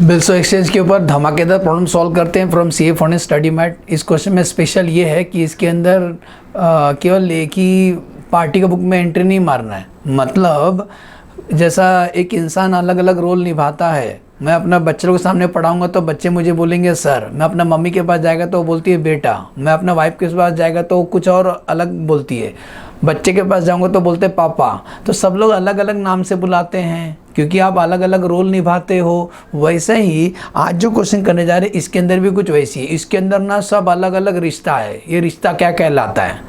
बिल्सो exchange के ऊपर धमाकेदार प्रॉब्लम सॉल्व करते हैं from CA foreign study mat. इस क्वेश्चन में स्पेशल ये है कि इसके अंदर केवल एक ही पार्टी का बुक में एंट्री नहीं मारना है। मतलब जैसा एक इंसान अलग अलग रोल निभाता है, मैं अपना बच्चों के सामने पढ़ाऊंगा तो बच्चे मुझे बोलेंगे सर, मैं अपना मम्मी के पास जाएगा तो वो बोलती है बेटा, मैं अपना वाइफ के पास जाएगा तो कुछ और अलग बोलती है, बच्चे के पास जाऊंगा तो बोलते पापा। तो सब लोग अलग अलग नाम से बुलाते हैं क्योंकि आप अलग अलग रोल निभाते हो। वैसे ही आज जो क्वेश्चन करने जा रहे हैं इसके अंदर भी कुछ वैसी है। इसके अंदर ना सब अलग अलग रिश्ता है। ये रिश्ता क्या कहलाता है?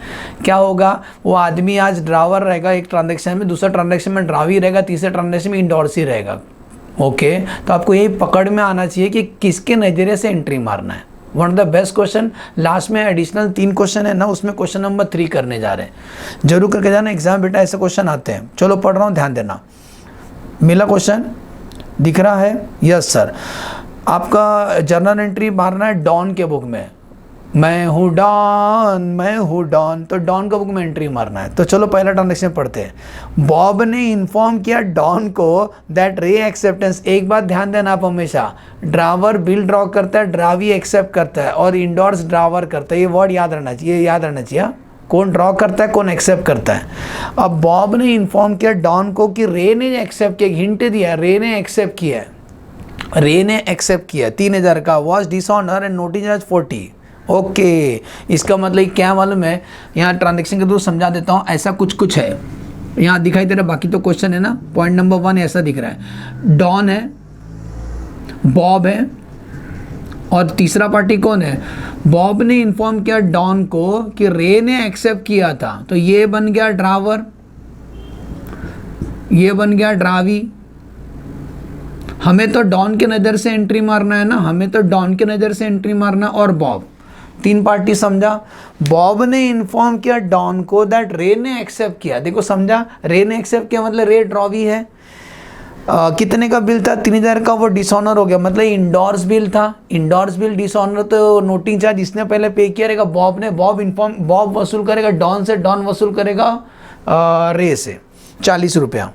क्या होगा? वो आदमी आज ड्राइवर रहेगा एक ट्रांजेक्शन में, दूसरा ट्रांजेक्शन में ड्राइवी रहेगा, तीसरे ट्रांजेक्शन में इंडोर्सी रहेगा। ओके, तो आपको यही पकड़ में आना चाहिए कि किसके नज़रिए से एंट्री मारना है। One of the best question, last में एडिशनल 3 क्वेश्चन है ना, उसमें क्वेश्चन नंबर 3 करने जा रहे हैं। जरूर करके जाना, एग्जाम बेटा ऐसे क्वेश्चन आते हैं। चलो पढ़ रहा हूँ, ध्यान देना। मिला क्वेश्चन? दिख रहा है? Yes sir. आपका जर्नल एंट्री मारना है डॉन के बुक में। मैं हूँ डॉन, मैं हूँ डॉन, तो डॉन का बुक में एंट्री मारना है। तो चलो पहला ट्रांजेक्शन पढ़ते हैं। बॉब ने इन्फॉर्म किया डॉन को दैट रे एक्सेप्टेंस। एक बात ध्यान देना आप हमेशा, ड्राइवर बिल ड्रॉ करता है, ड्रावी एक्सेप्ट करता है और इंडोर्स ड्राइवर करता है। ये वर्ड याद रहना चाहिए, याद रहना चाहिए। कौन ड्रॉ करता है, कौन एक्सेप्ट करता है। अब बॉब ने इन्फॉर्म किया डॉन को कि रे ने एक्सेप्ट किया, हिंट दिया, रे ने एक्सेप्ट किया, रे ने एक्सेप्ट किया 3000 का, was dishonour and notice as 40। Okay, इसका मतलब क्या मालूम है? यहाँ ट्रांजेक्शन के थ्रू समझा देता हूँ। ऐसा कुछ कुछ है, यहाँ दिखाई दे रहा है, बाकी तो क्वेश्चन है ना। पॉइंट नंबर 1 ऐसा दिख रहा है, डॉन है, बॉब है और तीसरा पार्टी कौन है? बॉब ने इन्फॉर्म किया डॉन को कि रे ने एक्सेप्ट किया था, तो ये बन गया ड्राइवर, ये बन गया ड्रावी। हमें तो डॉन के नज़र से एंट्री मारना है ना, हमें तो डॉन के नज़र से एंट्री मारना। और बॉब, 3 पार्टी समझा। बॉब ने इन्फॉर्म किया डॉन को दैट रे ने एक्सेप्ट किया। देखो समझा, रे ने एक्सेप्ट किया मतलब रे ड्रॉवी है। कितने का बिल था? 3000 का, वो डिसऑनर हो गया, मतलब इंडोर्स बिल था। इंडोर्स बिल डिसऑनर, तो नोटिंग चार्ज इसने पहले पे किया रहेगा बॉब ने। बॉब वसूल करेगा डॉन से, डॉन वसूल करेगा रे से 40 रुपया।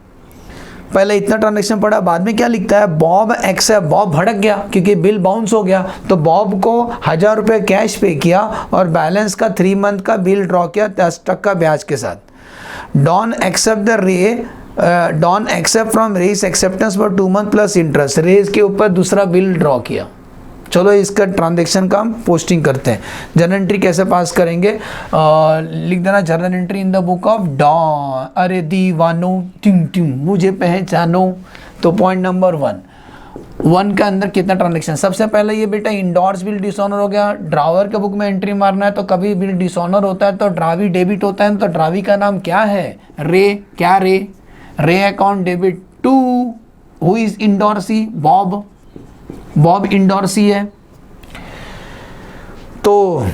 पहले इतना ट्रांजेक्शन पड़ा, बाद में क्या लिखता है? Bob accept. बॉब भड़क गया क्योंकि बिल बाउंस हो गया, तो बॉब को 1000 रुपये कैश पे किया और बैलेंस का 3 मंथ का बिल ड्रॉ किया 10% ब्याज के साथ। Don accept the Ray, Don accept from Ray's acceptance for 2 month plus interest. Ray's के ऊपर दूसरा बिल ड्रॉ किया। चलो इसका ट्रांजेक्शन का पोस्टिंग करते हैं। जर्नल एंट्री कैसे पास करेंगे? लिख देना journal entry in the book of Don. अरे दीवानो टिंग टिंग मुझे पहचानो। तो पॉइंट नंबर 1 का अंदर कितना ट्रांजेक्शन? सबसे पहले ये बेटा इंडोर्स बिल डिसऑनर हो गया। ड्राइवर के बुक में एंट्री मारना है, तो कभी बिल डिसऑनर होता है तो ड्रावी डेबिट होता है, तो ड्रावी का नाम क्या है? रे। क्या Ray? Ray account debit to who is endorsee? Bob. Bob endorsee है। तो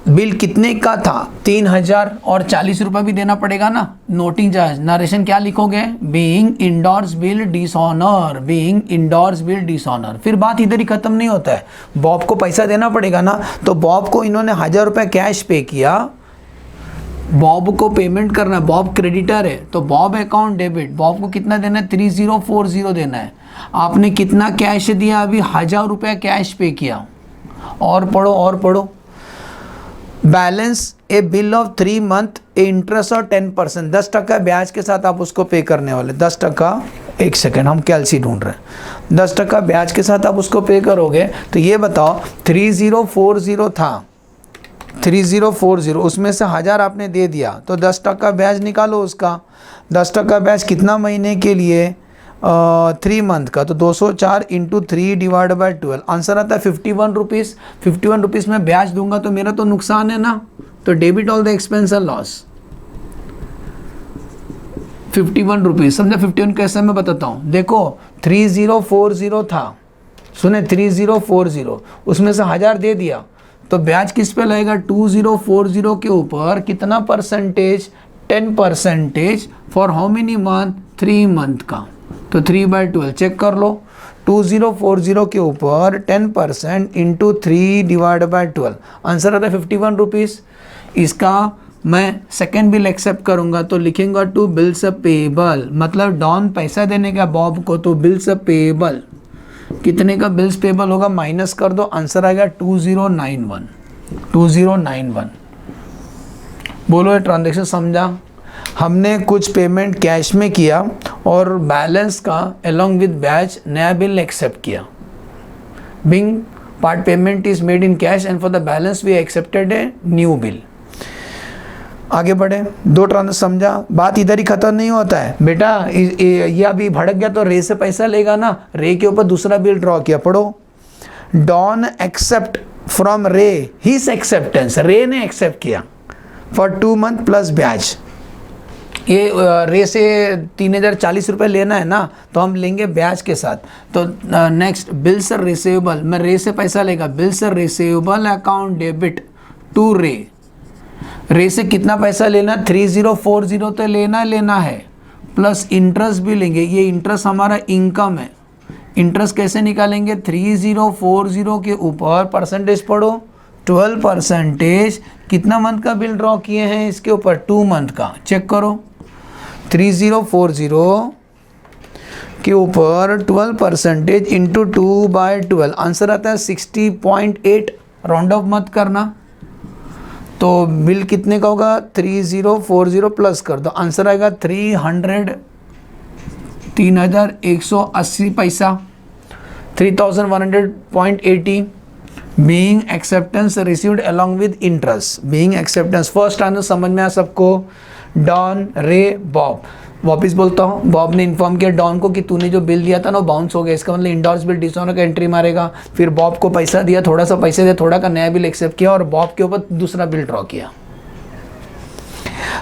बिल कितने का था? 3000 और 40 रुपये भी देना पड़ेगा ना। नोटिंग चार्ज, नरेशन क्या लिखोगे? Being endorse bill dishonour, being endorse bill dishonour. फिर बात इधर ही खत्म नहीं होता है, बॉब को पैसा देना पड़ेगा ना। तो बॉब को इन्होंने 1000 रुपये कैश पे किया, बॉब को पेमेंट करना है, बॉब क्रेडिटर है, तो बॉब अकाउंट डेबिट। बॉब को कितना देना है? 3040 देना है। आपने कितना कैश दिया? अभी 1000 रुपये कैश पे किया। और पढ़ो, और पढ़ो। Balance A bill of 3 month, interest और 10%, 10% ब्याज के साथ आप उसको पे करने वाले। 10%, एक सेकेंड हम कैलसी ढूंढ रहे हैं। 10% ब्याज के साथ आप उसको पे करोगे। तो ये बताओ 3040 था, 3040, उसमें से 1000 आपने दे दिया, तो 10% ब्याज निकालो उसका। 10% ब्याज कितना महीने के लिए? 3 मंथ का, तो 204 इंटू 3 डिवाइड बाई 12। आंसर आता है 51 रुपीज़। 51 रुपीज़ में ब्याज दूंगा तो मेरा तो नुकसान है ना, तो debit all the expense and loss. 51 rupees समझा? 51 कैसे मैं बताता हूँ। देखो 3040 था, सुने 3040, उसमें से 1000 दे दिया, तो ब्याज किस पे लगेगा? 2040 के ऊपर कितना percentage? 10% for how many month? 3 month का, तो 3/12 चेक कर लो। 2040 के ऊपर 10% इंटू 3 डिवाइड बाई 12, आंसर आता है 51 रुपीज़। इसका मैं सेकेंड बिल एक्सेप्ट करूंगा तो लिखेंगे टू बिल्स पेएबल, मतलब डॉन पैसा देने का बॉब को, तो बिल्स पेएबल कितने का बिल्स पेबल होगा, माइनस कर दो, आंसर आएगा 2091। 2091। बोलो ये ट्रांजेक्शन समझा। हमने कुछ पेमेंट कैश में किया और बैलेंस का अलोंग विद बैच नया बिल एक्सेप्ट किया। Being part payment is made in cash and for the balance we accepted a new bill. आगे बढ़े, 2 ट्रांजेक्शन समझा। बात इधर ही खत्म नहीं होता है बेटा, ये अभी भड़क गया तो रे से पैसा लेगा ना, रे के ऊपर दूसरा बिल ड्रॉ किया। पढ़ो, डॉन एक्सेप्ट फ्रॉम रे हिज एक्सेप्टेंस, रे ने एक्सेप्ट किया फॉर 2 मंथ प्लस ब्याज। ये रे से 3040 रुपये लेना है ना, तो हम लेंगे ब्याज के साथ। तो नेक्स्ट, बिल्स रिसीवेबल, मैं रे से पैसा लेगा, bills receivable account debit to Ray. Ray से कितना पैसा लेना, 3040 तो लेना है, प्लस इंटरेस्ट भी लेंगे। ये इंटरेस्ट हमारा इनकम है। इंटरेस्ट कैसे निकालेंगे, 3040 के ऊपर परसेंटेज पढ़ो, 12%। कितना मंथ का बिल ड्रॉ किए हैं इसके ऊपर, 2 मंथ का। चेक करो, 3040 के ऊपर 12% इंटू 2/12, आंसर आता है 60.8। राउंड ऑफ मत करना, तो बिल कितने का होगा, 3040 प्लस कर दो, आंसर आएगा 3180 पैसा, 3100.80। Being acceptance received along with interest. Being acceptance first answer समझ में आया सबको। डॉन, रे, बॉब। वापस बोलता हूँ, बॉब ने इन्फॉर्म किया डॉन को कि तूने जो बिल दिया था ना वो बाउंस हो गया, इसका मतलब इंडोर्स बिल डिसऑनर का एंट्री मारेगा। फिर बॉब को पैसा दिया, थोड़ा सा पैसे दिया, थोड़ा का नया बिल एक्सेप्ट किया और बॉब के ऊपर दूसरा बिल ड्रॉ किया।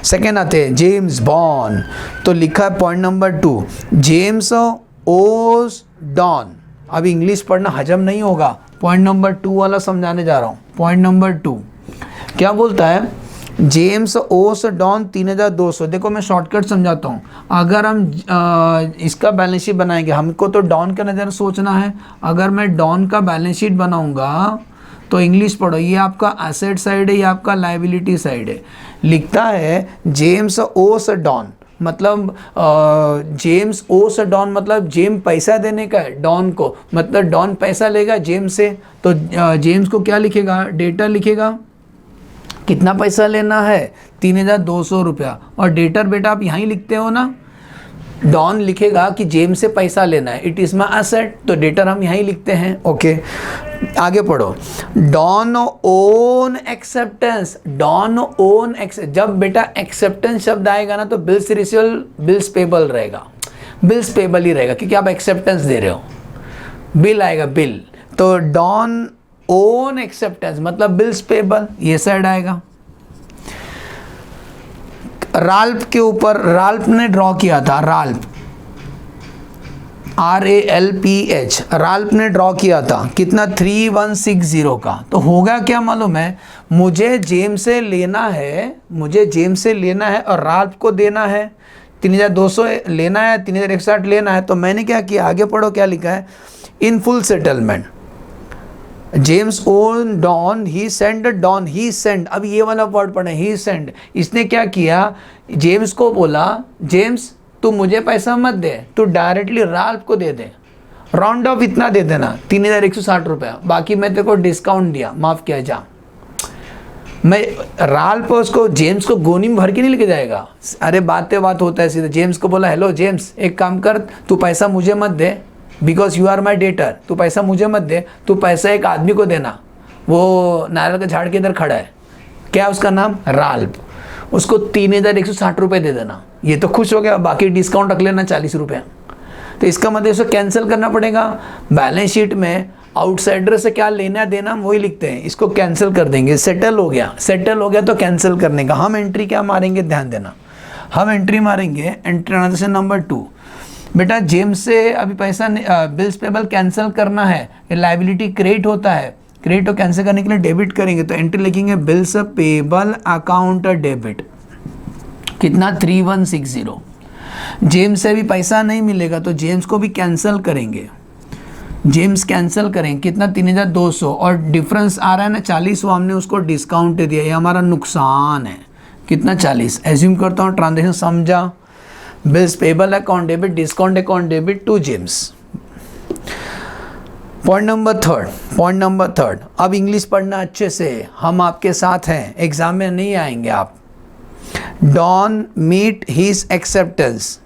सेकेंड आते हैं जेम्स बॉन्ड, तो लिखा है पॉइंट नंबर 2, जेम्स ओज डॉन। अभी इंग्लिश पढ़ना हजम नहीं होगा, पॉइंट नंबर 2 वाला समझाने जा रहा हूँ। पॉइंट नंबर 2 क्या बोलता है, जेम्स ओस डॉन 3200। देखो मैं शॉर्टकट समझाता हूँ। अगर हम इसका बैलेंस शीट बनाएंगे, हमको तो डॉन का नज़र सोचना है। अगर मैं डॉन का बैलेंस शीट बनाऊंगा तो इंग्लिश पढ़ो, ये आपका एसेट साइड है, ये आपका लायबिलिटी साइड है। लिखता है जेम्स ओस डॉन, मतलब जेम्स ओस डॉन मतलब जेम पैसा देने का है डॉन को, मतलब डॉन पैसा लेगा जेम्स से। तो जेम्स को क्या लिखेगा, डेटर लिखेगा, कितना पैसा लेना है, 3200 रुपया। और डेटर बेटा आप यहाँ ही लिखते हो ना, डॉन लिखेगा कि जेम्स से पैसा लेना है, इट इज़ माई एसेट, तो डेटर हम यहाँ ही लिखते हैं। ओके, आगे पढ़ो, Don own acceptance. Don own जब बेटा एक्सेप्टेंस शब्द आएगा ना तो बिल्स रिसीवेबल, बिल्स पेबल रहेगा, बिल्स पेबल ही रहेगा क्योंकि आप एक्सेप्टेंस दे रहे हो। बिल आएगा बिल, तो डॉन ओन एक्सेप्टेंस मतलब बिल्स पेबल, ये साइड आएगा। राल्फ के ऊपर, राल्फ ने ड्रॉ किया था, राल्फ RALPH, राल्फ ने ड्रॉ किया था कितना, 3160 का। तो होगा क्या मालूम है, मुझे जेम्स से लेना है, मुझे जेम्स से लेना है और राल्फ को देना है 3200 लेना है, 3160 लेना है। तो मैंने क्या किया, आगे पढ़ो क्या लिखा है, in full settlement James on Don he sent, Don he sent. अब ये वाला वर्ड पढ़े, ही सेंड। इसने क्या किया, जेम्स को बोला, जेम्स तू मुझे पैसा मत दे, तू डायरेक्टली राल्फ को दे दे, राउंड ऑफ इतना दे देना 3160 रुपया, बाकी मैं तेरे को डिस्काउंट दिया, माफ़ किया जा। मैं राल्फ उसको जेम्स को गोनी में भर के नहीं लेके जाएगा, अरे बात होता है सीधे। जेम्स को बोला, हेलो जेम्स एक काम कर, तू पैसा मुझे मत दे, because you are my daughter, तू पैसा मुझे मत दे, तू पैसा एक आदमी को देना, वो नारियल के झाड़ के इधर खड़ा है, क्या उसका नाम, राल्फ, उसको 3160 रुपये दे देना। ये तो खुश हो गया, बाकी डिस्काउंट रख लेना 40 रुपये। तो इसका मतलब इसको कैंसिल करना पड़ेगा। बैलेंस शीट में आउटसाइडर से क्या लेना देना हम वही लिखते हैं, इसको कैंसिल कर देंगे। सेटल हो गया, सेटल हो गया तो कैंसिल करने का हम एंट्री क्या मारेंगे, ध्यान देना, हम एंट्री मारेंगे एंट्री ट्रांजेक्शन नंबर 2। बेटा जेम्स से अभी पैसा बिल्स पेबल कैंसिल करना है, ये लायबिलिटी क्रिएट होता है, क्रिएट और कैंसिल करने के लिए डेबिट करेंगे, तो एंट्री लिखेंगे बिल्स पेबल अकाउंट डेबिट, कितना 3160। जेम्स से भी पैसा नहीं मिलेगा तो जेम्स को भी कैंसिल करेंगे, जेम्स कैंसिल करेंगे, कितना 3200, और डिफरेंस आ रहा है ना 40, वो हमने उसको डिस्काउंट दिया, ये हमारा नुकसान है, कितना 40। एज्यूम करता हूँ ट्रांजेक्शन समझा, bills payable account debit, discount account debit to James. Point number third, अब इंग्लिश पढ़ना अच्छे से, हम आपके साथ हैं, एग्जाम में नहीं आएंगे आप। Don meet his acceptance,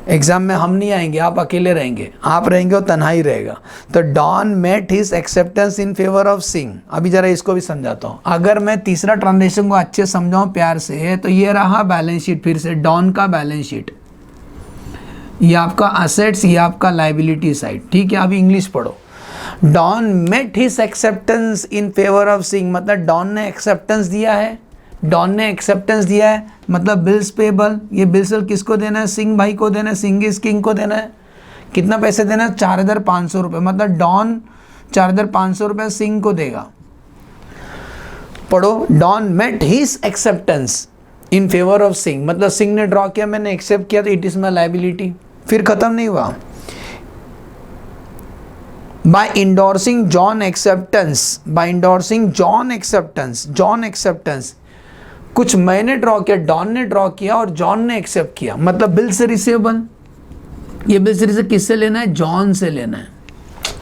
exam में हम नहीं आएंगे, आप अकेले रहेंगे, आप रहेंगे और तन्हाई रहेगा। तो Don met his acceptance in favour of Singh. अभी जरा इसको भी समझाता हूँ, अगर मैं तीसरा ट्रांजेक्शन को अच्छे समझाऊँ प्यार से, तो ये रहा बैलेंस शीट, फिर से डॉन का बैलेंस शीट, ये आपका असेट्स, ये आपका लाइबिलिटी साइड, ठीक है। अभी इंग्लिश पढ़ो। Don met his acceptance in favour of Singh, मतलब डॉन ने एक्सेप्टेंस दिया है, डॉन ने एक्सेप्टेंस दिया है, मतलब बिल्स पेबल, ये बिल्स किसको देना है, सिंह भाई को देना है, सिंह इज किंग को देना है। कितना पैसे देना है, 4500 रुपये, मतलब डॉन 4500 रुपये सिंह को देगा। पढ़ो, Don met his acceptance in favour of Singh, मतलब सिंह ने ड्रॉ किया, मैंने एक्सेप्ट किया, तो इट इज माई लाइबिलिटी। फिर खत्म नहीं हुआ, by endorsing John acceptance, by endorsing John acceptance, John acceptance, कुछ मैंने ड्रॉ किया, डॉन ने ड्रॉ किया और जॉन ने एक्सेप्ट किया, मतलब बिल से रिसीवेबल। ये बिल से रिसीव किससे लेना है, जॉन से लेना है,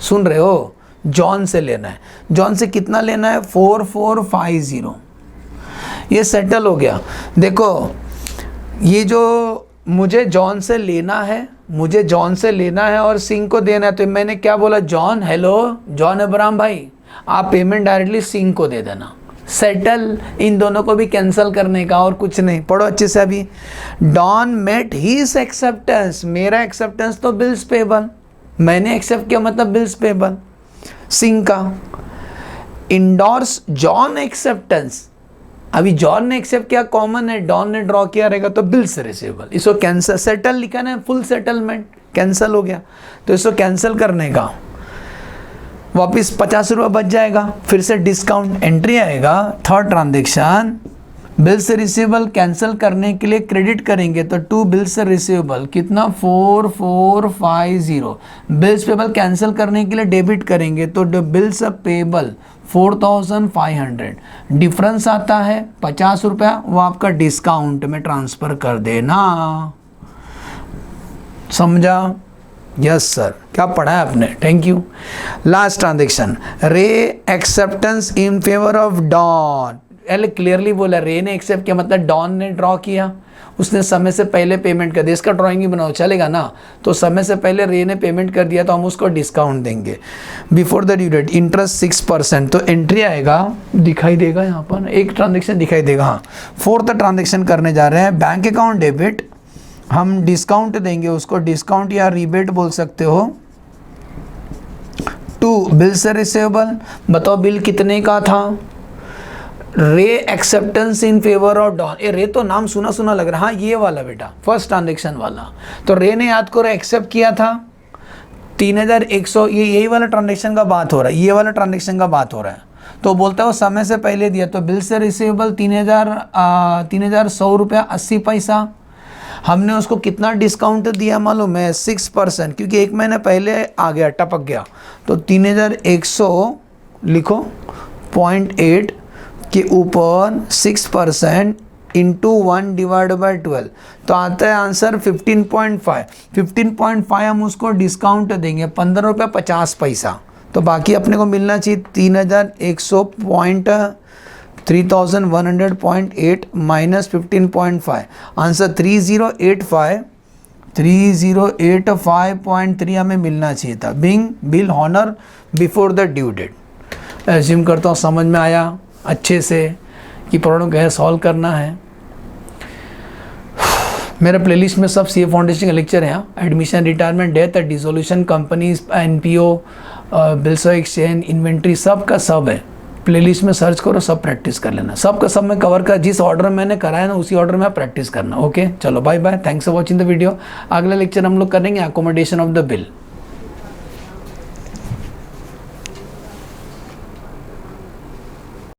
सुन रहे हो, जॉन से लेना है। जॉन से कितना लेना है, 4450, ये सेटल हो गया। देखो ये जो मुझे जॉन से लेना है, मुझे जॉन से लेना है और सिंह को देना है, तो मैंने क्या बोला, जॉन, हेलो जॉन अब्राहम भाई, आप पेमेंट डायरेक्टली सिंह को दे देना। सेटल, इन दोनों को भी कैंसिल करने का, और कुछ नहीं। पढ़ो अच्छे से अभी। डॉन मेट हिज एक्सेप्टेंस, मेरा एक्सेप्टेंस तो बिल्स पेबल, मैंने एक्सेप्ट किया मतलब बिल्स पेबल सिंह का। इंडोर्स जॉन एक्सेप्टेंस, अभी जॉन ने एक्सेप्ट किया, कॉमन है, डॉन ने ड्रॉ किया रहेगा तो बिल से रिसीवेबल, इसको कैंसिल, सेटल लिखा ना, फुल सेटलमेंट, कैंसिल हो गया, तो इसको कैंसिल करने का वापस 50 रुपये बच जाएगा। फिर से डिस्काउंट एंट्री आएगा, थर्ड ट्रांजेक्शन, बिल से रिसीवेबल कैंसिल करने के लिए क्रेडिट करेंगे, तो टू बिल से रिसीवेबल कितना, 4450, बिल्स पेबल कैंसिल करने के लिए डेबिट करेंगे, तो बिल्स पेबल 4500, डिफरेंस आता है 50 रुपया, वो आपका डिस्काउंट में ट्रांसफ़र कर देना। समझा? Yes sir. क्या पढ़ा है आपने? Thank you. Last transaction, Ray acceptance in favour of Don. एल क्लियरली बोला, रे ने एक्सेप्ट किया, मतलब डॉन ने ड्रॉ किया, उसने समय से पहले पेमेंट कर दिया। इसका ड्राइंग ही बनाओ, चलेगा ना? तो समय से पहले रे ने पेमेंट कर दिया तो हम उसको डिस्काउंट देंगे। Before the due date interest 6%, तो एंट्री आएगा, दिखाई देगा यहाँ पर, एक ट्रांजेक्शन दिखाई देगा। हाँ, फोर्थ ट्रांजेक्शन करने जा रहे हैं, बैंक अकाउंट डेबिट, हम डिस्काउंट देंगे उसको, डिस्काउंट या रिबेट बोल सकते हो। टू बिल से रिसीवेबल, बताओ बिल कितने का था? Ray acceptance in favour of Don. ए रे तो नाम सुना सुना लग रहा है, हाँ ये वाला बेटा, फर्स्ट ट्रांजेक्शन वाला। तो रे ने याद करो एक्सेप्ट किया था 3100, ये यही वाला ट्रांजेक्शन का बात हो रहा है, ये वाला ट्रांजेक्शन का बात हो रहा है। तो बोलता है वो समय से पहले दिया, तो बिल से रिसीवेबल 3100 रुपया 80 पैसा। हमने उसको कितना डिस्काउंट दिया मालूम है? 6%, क्योंकि एक महीने पहले आ गया, टपक गया। तो 3100 लिखो, 0.8 के ऊपर 6% इंटू 1/12, तो आता है आंसर 15.5। 15.5 हम उसको डिस्काउंट देंगे, 15 रुपया 50 पैसा। तो बाकी अपने को मिलना चाहिए 3100.8 माइनस 15.5, आंसर 3085.3 हमें मिलना चाहिए था। Being bill honour before the due date. Assume करता हूँ समझ में आया अच्छे से कि प्रॉब्लम कैसे सॉल्व करना है। मेरे प्लेलिस्ट में सब सीए फाउंडेशन के लेक्चर हैं, admission, retirement, death, dissolution, companies, NPO, bills of exchange, inventory, सब का सब है। प्लेलिस्ट में सर्च करो, सब प्रैक्टिस कर लेना, सब का सब में कवर कर, जिस ऑर्डर मैंने कराया ना उसी ऑर्डर में आप प्रैक्टिस करना। ओके, चलो bye bye, thanks for watching the video. अगला लेक्चर हम लोग करेंगे अकोमोडेशन ऑफ द बिल।